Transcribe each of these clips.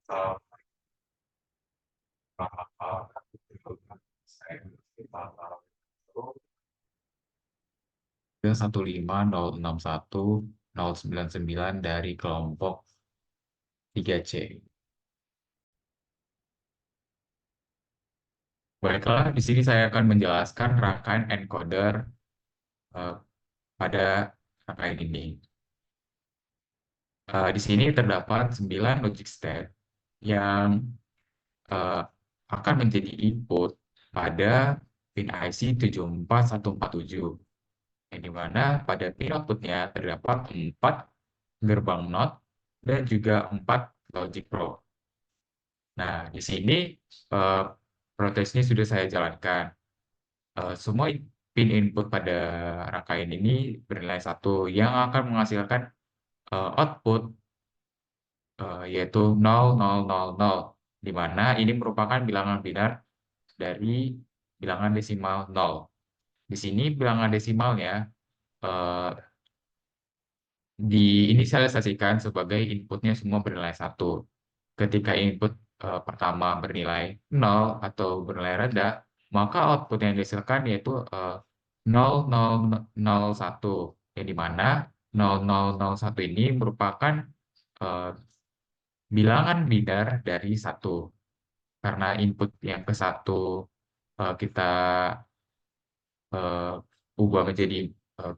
Ke 1506199 dari kelompok 3C. Baiklah, di sini saya akan menjelaskan rangkaian encoder eh, pada rangkaian ini. Di sini terdapat 9 logic state yang eh, akan menjadi input pada pin IC 74147, yang dimana pada pin outputnya terdapat 4 gerbang NOT dan juga 4 logic probe. Nah, di sini eh, protesnya sudah saya jalankan. Semua pin input pada rangkaian ini bernilai 1 yang akan menghasilkan output yaitu 0, 0, 0, 0, di mana ini merupakan bilangan binar dari bilangan desimal 0. Di sini bilangan desimalnya eh, diinisialisasikan sebagai inputnya semua bernilai 1. Ketika input pertama bernilai 0 atau bernilai rendah, maka output yang dihasilkan yaitu 0001, yang dimana 0001 ini merupakan eh, bilangan binar dari 1. Karena input yang ke 1 kita eh, ubah menjadi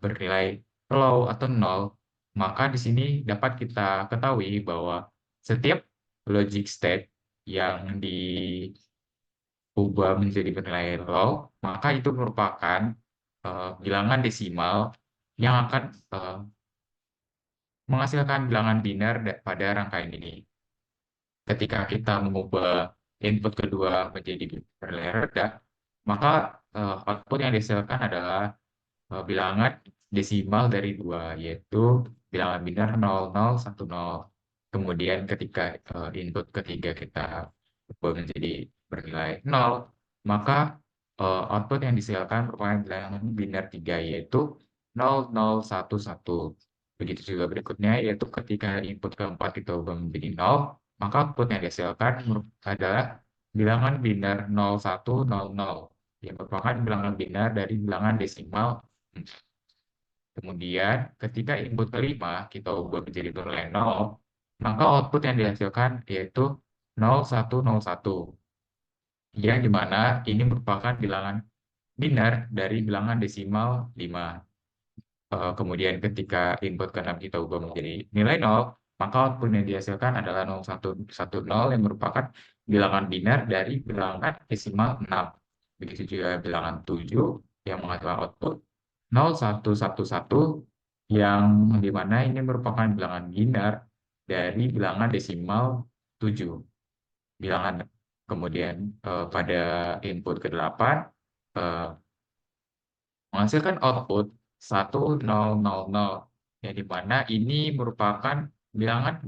bernilai low atau 0, maka di sini dapat kita ketahui bahwa setiap logic state yang diubah menjadi bernilai low, maka itu merupakan bilangan desimal yang akan menghasilkan bilangan binar pada rangkaian ini. Ketika kita mengubah input kedua menjadi bernilai rendah, maka output yang dihasilkan adalah bilangan desimal dari 2, yaitu bilangan binar 0010. Kemudian ketika input ketiga kita ubah menjadi bernilai 0, maka output yang dihasilkan merupakan bilangan binar 3, yaitu 0011. Begitu juga berikutnya, yaitu ketika input keempat kita ubah menjadi 0, maka output yang dihasilkan adalah bilangan binar 0100, yang merupakan bilangan binar dari bilangan desimal. Kemudian, ketika input kelima kita ubah menjadi nilai 0, maka output yang dihasilkan yaitu 0101, yang dimana ini merupakan bilangan binar dari bilangan desimal 5. Kemudian ketika input ke-6 kita ubah menjadi nilai 0, maka output yang dihasilkan adalah 0110, yang merupakan bilangan binar dari bilangan desimal 6. Begitu juga bilangan 7 yang menghasilkan output 0111, yang dimana ini merupakan bilangan binar dari bilangan desimal 7. Bilangan kemudian pada input ke-8 menghasilkan output 1000, yang dimana ini merupakan bilangan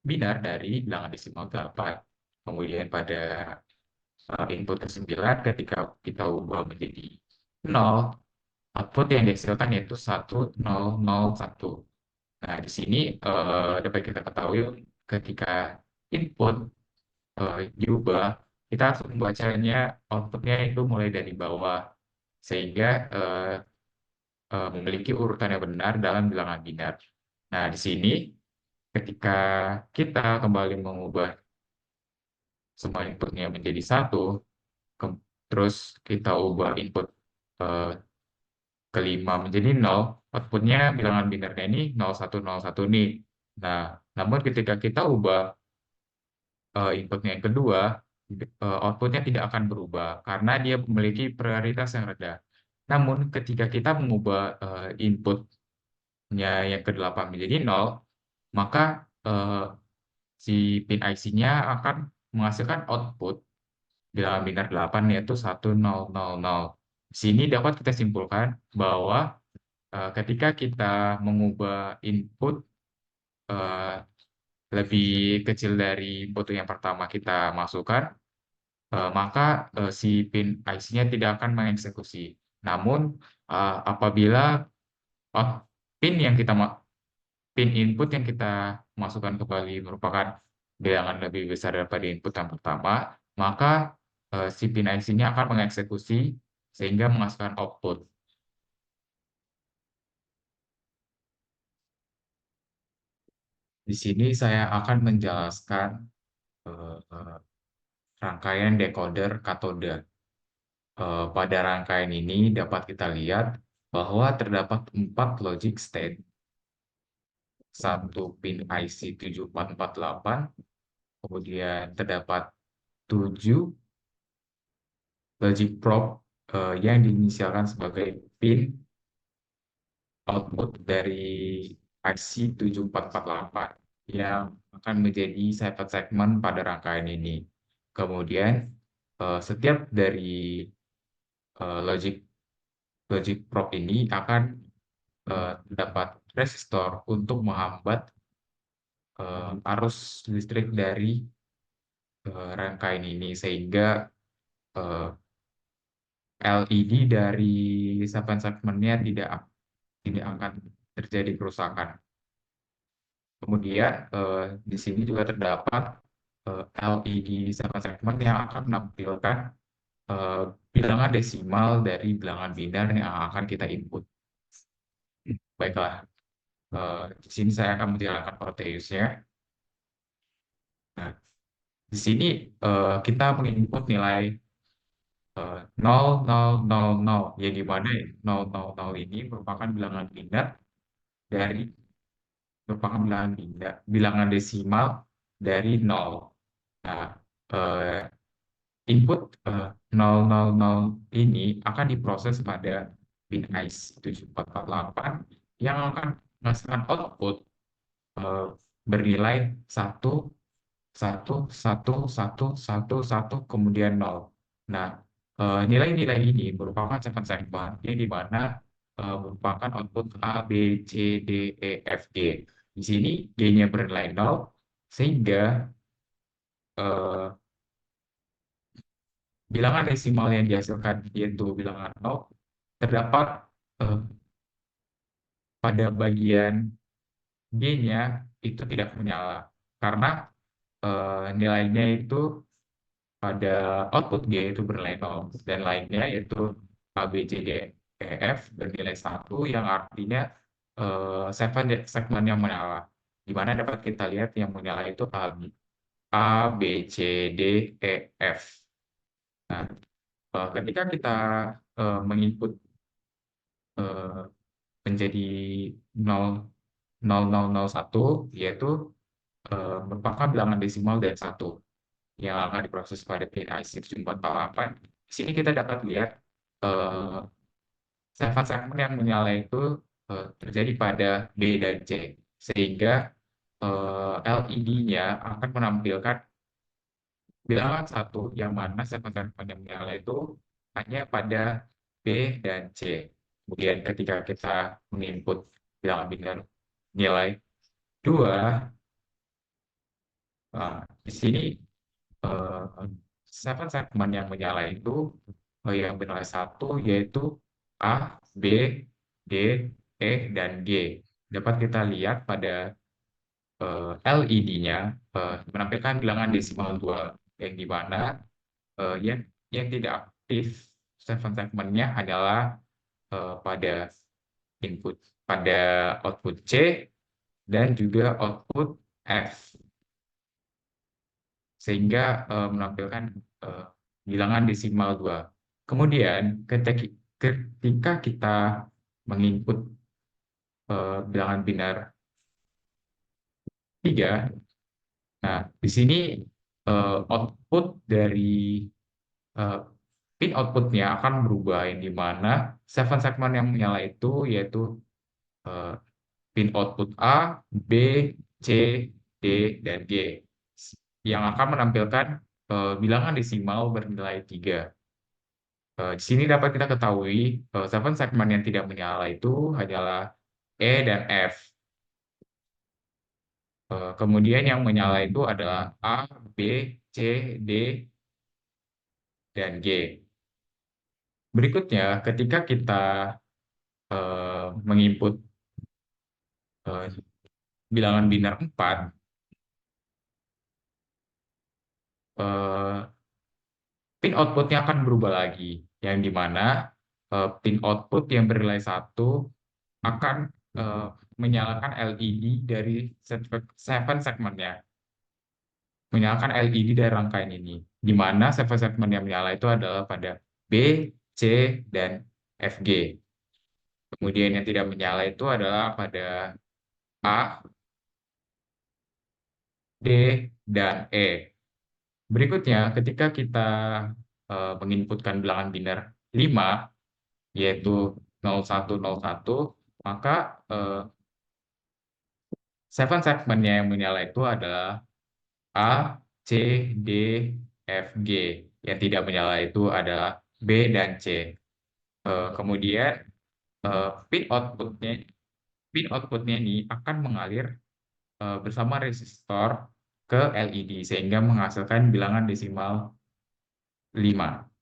binar dari bilangan desimal 8. Kemudian pada input ke-9 ketika kita ubah menjadi 0, output yang dihasilkan yaitu 1001. Nah, di sini dapat kita ketahui ketika input diubah, kita harus membacanya outputnya itu mulai dari bawah, sehingga memiliki urutan yang benar dalam bilangan binar. Nah, di sini ketika kita kembali mengubah semua inputnya menjadi 1, terus kita ubah input eh, kelima menjadi 0, outputnya bilangan binarnya ini 0101 nih. Nah, namun ketika kita ubah inputnya yang kedua, outputnya tidak akan berubah karena dia memiliki prioritas yang rendah. Namun ketika kita mengubah inputnya yang ke-8 menjadi 0, maka si pin IC-nya akan menghasilkan output bilangan binar 8, yaitu 1000. Di sini dapat kita simpulkan bahwa ketika kita mengubah input eh, lebih kecil dari input yang pertama kita masukkan, maka si pin IC-nya tidak akan mengeksekusi. Namun apabila uh, pin yang kita pin input yang kita masukkan kembali merupakan bilangan lebih besar daripada input yang pertama, maka si pin IC-nya akan mengeksekusi sehingga menghasilkan output. Di sini saya akan menjelaskan rangkaian decoder katoda. Pada rangkaian ini dapat kita lihat bahwa terdapat 4 logic state, satu pin IC 7448, kemudian terdapat 7 logic probe yang diinisialkan sebagai pin output dari IC 7448 yang akan menjadi side segment pada rangkaian ini. Kemudian setiap dari logic probe ini akan terdapat resistor untuk menghambat arus listrik dari rangkaian ini sehingga LED dari segmen-segmennya tidak akan terjadi kerusakan. Kemudian di sini juga terdapat LED segmen yang akan menampilkan bilangan desimal dari bilangan binar yang akan kita input. Baiklah, di sini saya akan menjalankan Proteusnya. Nah, di sini kita menginput nilai 0,000, yang dimana 0,00 ini merupakan bilangan binar dari merupakan bilangan desimal dari 0. Nah, eh, input 000 ini akan diproses pada pin IC 7448 yang akan menghasilkan output eh, bernilai 1, 1, 1, 1, 1, 1, kemudian 0. Nah, nilai-nilai ini merupakan segmen-segmen yang di mana merupakan output A, B, C, D, E, F, G. Di sini G-nya bernilai 0, sehingga eh, bilangan desimal yang dihasilkan yaitu bilangan 0 terdapat eh, pada bagian G-nya itu tidak menyala karena nilainya itu pada output G itu bernilai 0 dan lainnya yaitu A, B, C, D, E, F bernilai 1 yang artinya segmen yang menyala. Di mana dapat kita lihat yang menyala itu A, B, C, D, E, F. Nah, ketika kita menginput eh, menjadi 0,0001 yaitu merupakan bilangan desimal dari 1 yang akan diproses pada pin IC 7448. Di sini kita dapat lihat eh, segmen yang menyala itu terjadi pada B dan C, sehingga LED-nya akan menampilkan bilangan 1 yang mana segmen yang menyala itu hanya pada B dan C. Kemudian ketika kita menginput bilangan binar nilai 2, di sini eh, segmen yang menyala itu yang bernilai 1 yaitu A, B, D, E, dan G. Dapat kita lihat pada LED-nya menampilkan bilangan desimal 2 yang di mana yang tidak aktif segmen-segmennya adalah pada input pada output C dan juga output F sehingga menampilkan eh, bilangan desimal 2. Kemudian ketika kita menginput bilangan binar 3, nah di sini output dari eh, pin outputnya akan berubah yang di mana segmen yang menyala itu yaitu eh, pin output A, B, C, D, dan G yang akan menampilkan bilangan desimal bernilai 3. Di sini dapat kita ketahui segmen yang tidak menyala itu adalah E dan F. Kemudian yang menyala itu adalah A, B, C, D, dan G. Berikutnya, ketika kita menginput bilangan binar 4, eh, pin outputnya akan berubah lagi, yang dimana pin output yang bernilai 1 akan eh, menyalakan LED dari 7 segmennya, menyalakan LED dari rangkaian ini, di mana 7 segmen yang menyala itu adalah pada B, C, dan FG. Kemudian yang tidak menyala itu adalah pada A, D, dan E. Berikutnya, ketika kita menginputkan bilangan biner 5, yaitu 0101, maka 7 segmennya yang menyala itu adalah A, C, D, F, G. Yang tidak menyala itu adalah B dan C. Kemudian eh, pin outputnya pin outputnya ini akan mengalir bersama resistor ke LED sehingga menghasilkan bilangan desimal 5.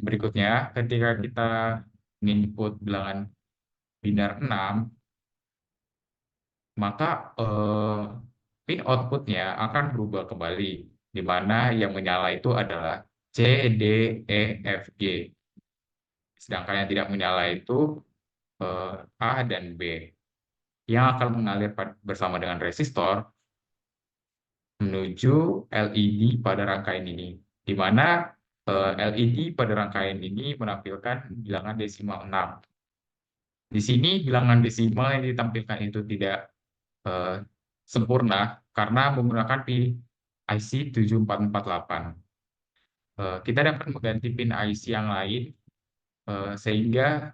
Berikutnya, ketika kita input bilangan binar 6, maka pin outputnya akan berubah kembali, di mana yang menyala itu adalah C, D, E, F, G. Sedangkan yang tidak menyala itu A dan B, yang akan mengalir bersama dengan resistor menuju LED pada rangkaian ini, di mana LED pada rangkaian ini menampilkan bilangan desimal 6. Di sini bilangan desimal yang ditampilkan itu tidak eh, sempurna karena menggunakan pin IC 7448. Kita dapat mengganti pin IC yang lain sehingga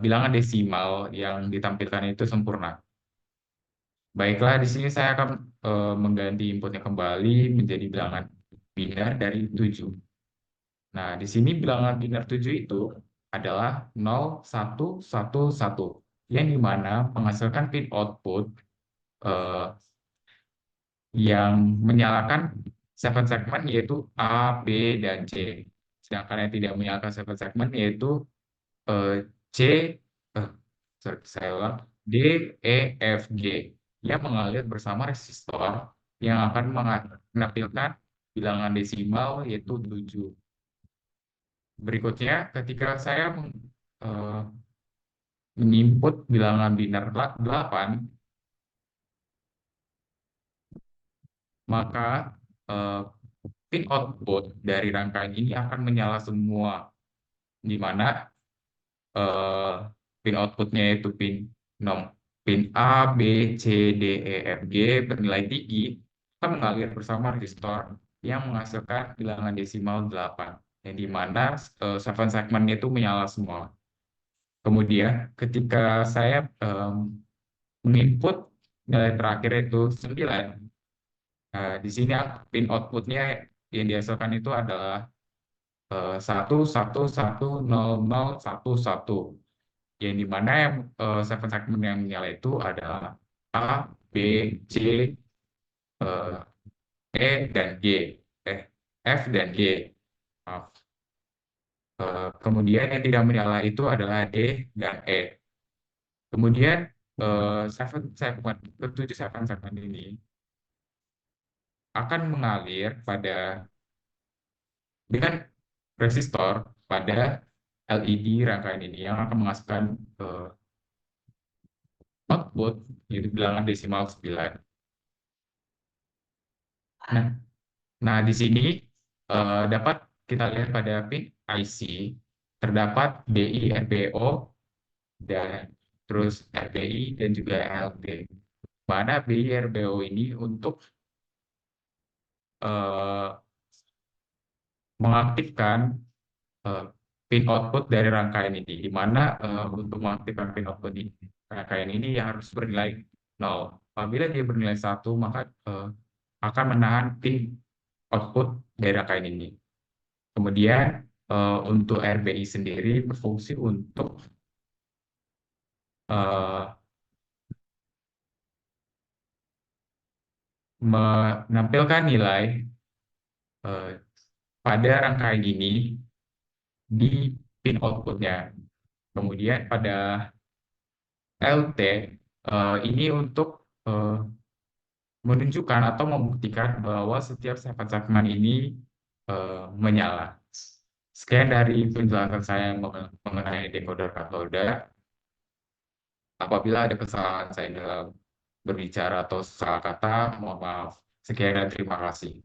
bilangan desimal yang ditampilkan itu sempurna. Baiklah, di sini saya akan mengganti inputnya kembali menjadi bilangan binar dari 7. Nah, di sini bilangan binar 7 itu adalah 0111, yang dimana menghasilkan pin output eh, yang menyalakan 7 segmen yaitu A, B, dan C. Sedangkan yang tidak menyalakan 7 segmen yaitu eh, C, eh, saya ulang, D, E, F, G, yang mengalir bersama resistor yang akan menampilkan bilangan desimal yaitu 7. Berikutnya, ketika saya eh, menginput bilangan binar 8, maka eh, pin output dari rangkaian ini akan menyala semua, di mana eh, pin outputnya yaitu nom, pin A, B, C, D, E, F, G bernilai tinggi akan mengalir bersama resistor yang menghasilkan bilangan desimal 8, yang di mana 7 segmen itu menyala semua. Kemudian ketika saya menginput nilai terakhir itu 9, di sini pin outputnya yang dihasilkan itu adalah 1110011, yang dimana yang 7 segmen yang menyala itu adalah A, B, C, eh, E dan G, eh, F dan G. Maaf. Kemudian yang tidak menyala itu adalah D dan E. Kemudian 7 segmen ini akan mengalir dengan resistor pada LED rangkaian ini yang akan menghasilkan output yaitu bilangan desimal 9. Nah, nah di sini dapat kita lihat pada pin IC terdapat DI, RBO, dan terus RBI dan juga LD. Mana BI, RBO ini untuk eh, mengaktifkan eh, pin output dari rangkaian ini, di mana untuk mengaktifkan pin output di rangkaian ini ya harus bernilai 0. Apabila dia bernilai 1, maka akan menahan pin output dari rangkaian ini. Kemudian untuk RBI sendiri berfungsi untuk eh, menampilkan nilai eh, pada rangkaian ini di pin outputnya. Kemudian pada LT ini untuk menunjukkan atau membuktikan bahwa setiap segmen ini menyala. Sekian dari penjelasan saya mengenai decoder katoda. Apabila ada kesalahan saya dalam berbicara atau salah kata, mohon maaf. Sekian dan terima kasih.